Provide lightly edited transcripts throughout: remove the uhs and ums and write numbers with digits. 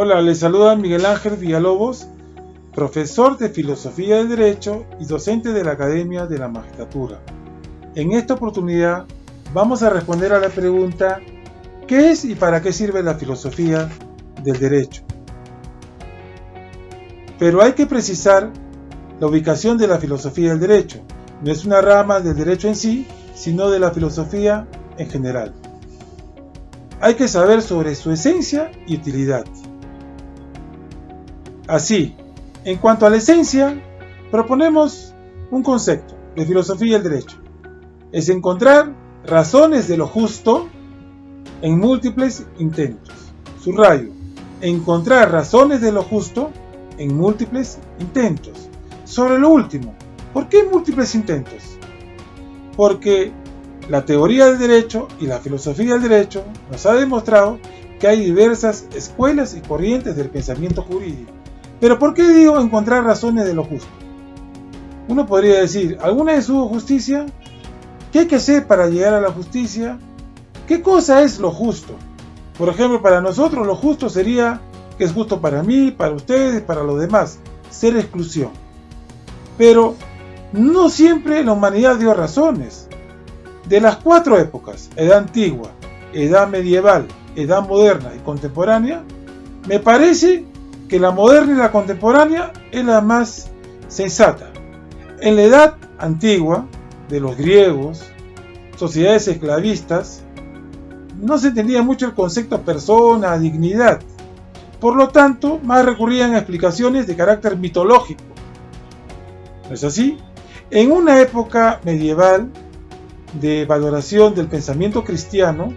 Hola, les saluda Miguel Ángel Villalobos, profesor de Filosofía del Derecho y docente de la Academia de la Magistratura. En esta oportunidad vamos a responder a la pregunta: ¿qué es y para qué sirve la filosofía del derecho? Pero hay que precisar la ubicación de la filosofía del derecho. No es una rama del derecho en sí, sino de la filosofía en general. Hay que saber sobre su esencia y utilidad. Así, en cuanto a la esencia, proponemos un concepto de filosofía del derecho. Es encontrar razones de lo justo en múltiples intentos. Subrayo, encontrar razones de lo justo en múltiples intentos. Sobre lo último, ¿por qué múltiples intentos? Porque la teoría del derecho y la filosofía del derecho nos ha demostrado que hay diversas escuelas y corrientes del pensamiento jurídico. Pero ¿por qué digo encontrar razones de lo justo? Uno podría decir, ¿alguna vez hubo justicia? ¿Qué hay que hacer para llegar a la justicia? ¿Qué cosa es lo justo? Por ejemplo, para nosotros lo justo sería que es justo para mí, para ustedes, para los demás, ser exclusión. Pero no siempre la humanidad dio razones. De las cuatro épocas, edad antigua, edad medieval, edad moderna y contemporánea, me parece que la moderna y la contemporánea es la más sensata. En la edad antigua, de los griegos, sociedades esclavistas, no se entendía mucho el concepto persona, dignidad. Por lo tanto, más recurrían a explicaciones de carácter mitológico. ¿No es así? En una época medieval de valoración del pensamiento cristiano,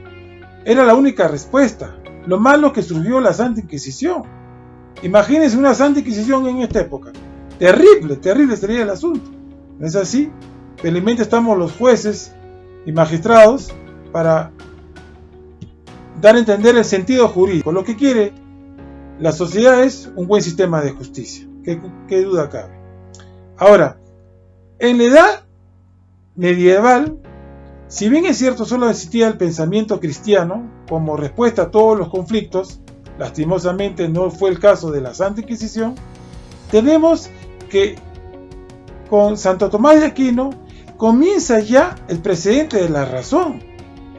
era la única respuesta. Lo malo que surgió la Santa Inquisición. Imagínense una Santa Inquisición en esta época. Terrible, terrible sería el asunto. ¿No es así? Felizmente estamos los jueces y magistrados para dar a entender el sentido jurídico. Lo que quiere la sociedad es un buen sistema de justicia. ¿Qué duda cabe? Ahora, en la edad medieval, si bien es cierto solo existía el pensamiento cristiano como respuesta a todos los conflictos, lastimosamente no fue el caso de la Santa Inquisición, tenemos que con Santo Tomás de Aquino comienza ya el precedente de la razón.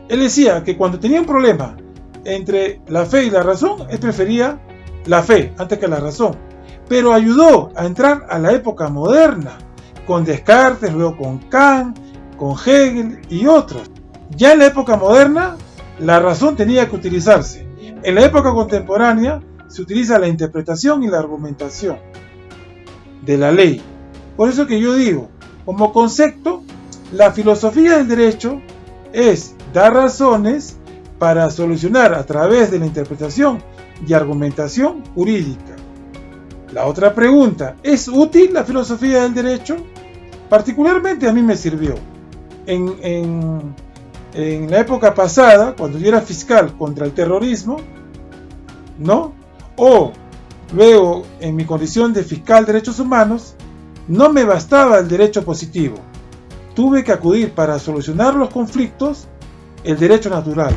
Él decía que cuando tenía un problema entre la fe y la razón, él prefería la fe antes que la razón, pero ayudó a entrar a la época moderna, con Descartes, luego con Kant, con Hegel y otros. Ya en la época moderna, la razón tenía que utilizarse. En la época contemporánea, se utiliza la interpretación y la argumentación de la ley. Por eso que yo digo, como concepto, la filosofía del derecho es dar razones para solucionar a través de la interpretación y argumentación jurídica. La otra pregunta, ¿es útil la filosofía del derecho? Particularmente a mí me sirvió. En la época pasada, cuando yo era fiscal contra el terrorismo, ¿no? O luego en mi condición de fiscal de derechos humanos, no me bastaba el derecho positivo. Tuve que acudir para solucionar los conflictos el derecho natural.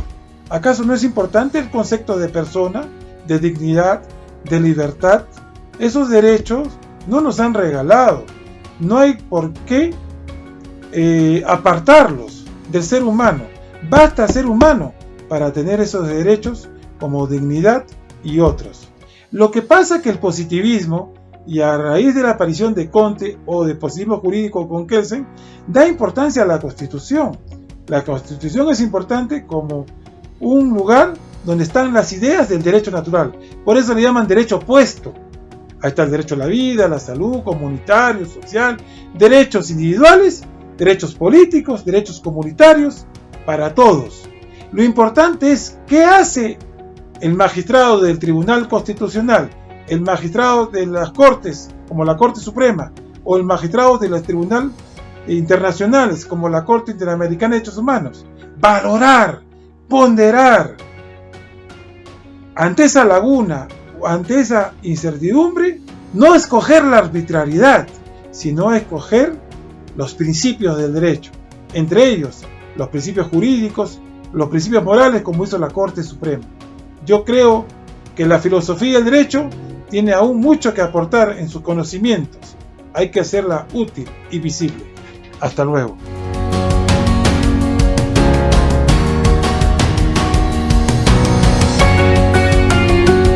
¿Acaso no es importante el concepto de persona, de dignidad, de libertad? Esos derechos no nos han regalado. No hay por qué apartarlos del ser humano. Basta ser humano para tener esos derechos como dignidad y otros. Lo que pasa es que el positivismo, y a raíz de la aparición de Comte o de positivismo jurídico con Kelsen, da importancia a la Constitución. La Constitución es importante como un lugar donde están las ideas del derecho natural. Por eso le llaman derecho opuesto. Ahí está el derecho a la vida, a la salud, comunitario, social, derechos individuales, derechos políticos, derechos comunitarios, para todos. Lo importante es qué hace el magistrado del Tribunal Constitucional, el magistrado de las Cortes, como la Corte Suprema, o el magistrado de los tribunales internacionales, como la Corte Interamericana de Derechos Humanos. Valorar, ponderar. Ante esa laguna, ante esa incertidumbre, no escoger la arbitrariedad, sino escoger los principios del derecho, entre ellos los principios jurídicos, los principios morales, como hizo la Corte Suprema. Yo creo que la filosofía del derecho tiene aún mucho que aportar en sus conocimientos. Hay que hacerla útil y visible. Hasta luego.